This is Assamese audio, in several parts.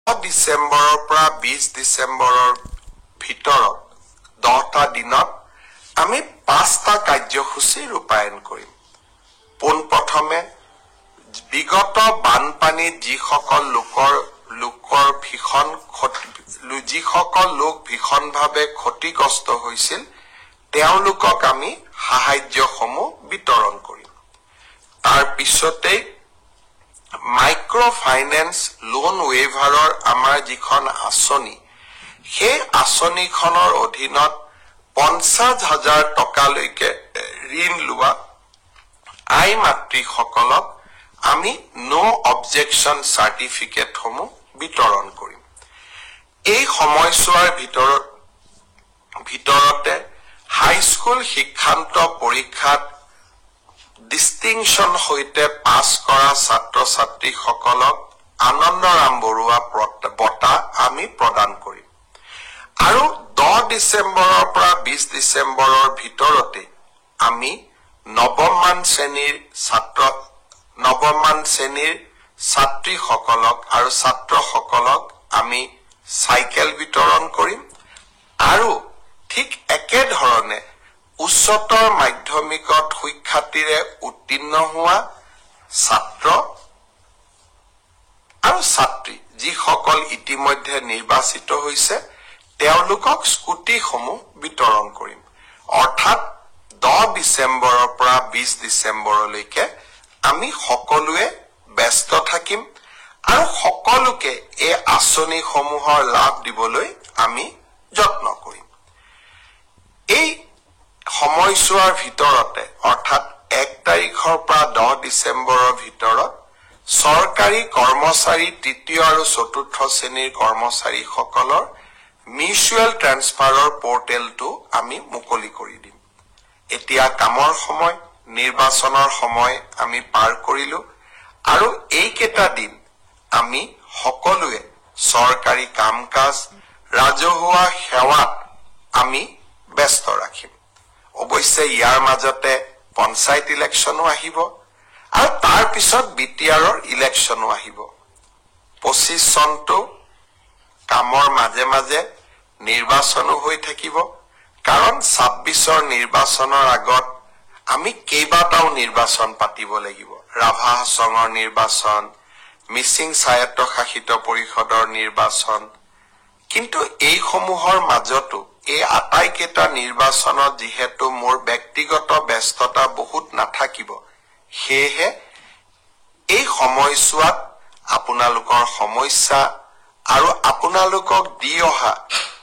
ডিসেম্বৰৰ পৰা 20 ডিসেম্বৰৰ ভিতৰত 10টা দিনত আমি 5টা কাৰ্যসূচী ৰূপায়ণ কৰিম। পোনপ্ৰথমে বিগত বানপানীত যিসকল লোক ভীষণভাৱে ক্ষতিগ্ৰস্ত হৈছিল তেওঁলোকক আমি সাহায্যসমূহ বিতৰণ কৰিম। তাৰ পিছতেই মাইক্ৰ ফাইনেন্স লোন ৱেইভাৰৰ আমাৰ যিখন আঁচনি সেই আঁচনিখনৰ অধীনত 50,000 টকালৈকে ঋণ লোৱা আই মাতৃসকলক আমি নো অবজেকশন সাৰ্টিফিকেটসমূহ বিতৰণ কৰিম। এই সময়ছোৱাৰ ভিতৰতে হাইস্কুল শিক্ষান্ত পৰীক্ষাত ডিষ্টিংশ্যন সৈতে পাছ কৰা ছাত্ৰ ছাত্ৰীসকলক আনন্দৰাম বৰুৱা বঁটা আমি প্ৰদান কৰিম। আৰু 10 ডিসেম্বৰৰ পৰা 20 ডিসেম্বৰৰ ভিতৰতে আমি নৱমমান শ্ৰেণীৰ ছাত্ৰীসকলক আৰু ছাত্ৰসকলক আমি চাইকেল বিতৰণ কৰিম। আৰু ঠিক একেধৰণে উচ্চতৰ মাধ্যমিকত সুখ্যাতিৰে উত্তীৰ্ণ হোৱা ছাত্ৰ আৰু ছাত্ৰী যিসকল ইতিমধ্যে নিৰ্বাচিত হৈছে তেওঁলোকক স্কুটিসমূহ বিতৰণ কৰিম। অৰ্থাৎ 10 ডিসেম্বৰৰ পৰা 20 ডিসেম্বৰলৈকে আমি সকলোৱে ব্যস্ত থাকিম আৰু সকলোকে এই আঁচনিসমূহৰ লাভ দিবলৈ আমি যত্ন কৰিম। এই সময়ছোৱাৰ ভিতৰতে অৰ্থাৎ 1 তাৰিখৰ পৰা 10 ডিসেম্বৰৰ ভিতৰত চৰকাৰী কৰ্মচাৰী তৃতীয় আৰু চতুৰ্থ শ্ৰেণীৰ কৰ্মচাৰীসকলৰ মিউচুৱেল ট্ৰান্সফাৰৰ পৰ্টেলটো আমি মুকলি কৰি দিম। এতিয়া কামৰ সময় নিৰ্বাচনৰ সময় আমি পাৰ কৰিলো আৰু এইকেইটা দিন আমি সকলোৱে চৰকাৰী কাম-কাজ ৰাজহুৱা সেৱাত আমি ব্যস্ত ৰাখিম। অৱশ্যে ইয়াৰ মাজতে পঞ্চায়ত ইলেকশ্যনো আহিব আৰু তাৰ পিছত বিটিআৰৰ ইলেকশ্যনো আহিব। 25 চনটো কামৰ মাজে মাজে নিৰ্বাচনো হৈ থাকিব, কাৰণ 26ৰ নিৰ্বাচনৰ আগত আমি কেইবাটাও নিৰ্বাচন পাতিব লাগিব। ৰাভা হাছঙৰ নিৰ্বাচন, মিচিং স্বায়ত্তশাসিত পৰিষদৰ নিৰ্বাচন। কিন্তু এইসমূহৰ মাজতো এই আটাইকেইটা নিৰ্বাচনত যিহেতু মোৰ ব্যক্তিগত ব্যস্ততা বহুত নাথাকিব, সেয়েহে এই সময়ছোৱাত আপোনালোকৰ সমস্যা আৰু আপোনালোকক দি অহা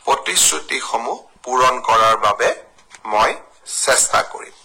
প্ৰতিশ্ৰুতিসমূহ পূৰণ কৰাৰ বাবে মই চেষ্টা কৰিম।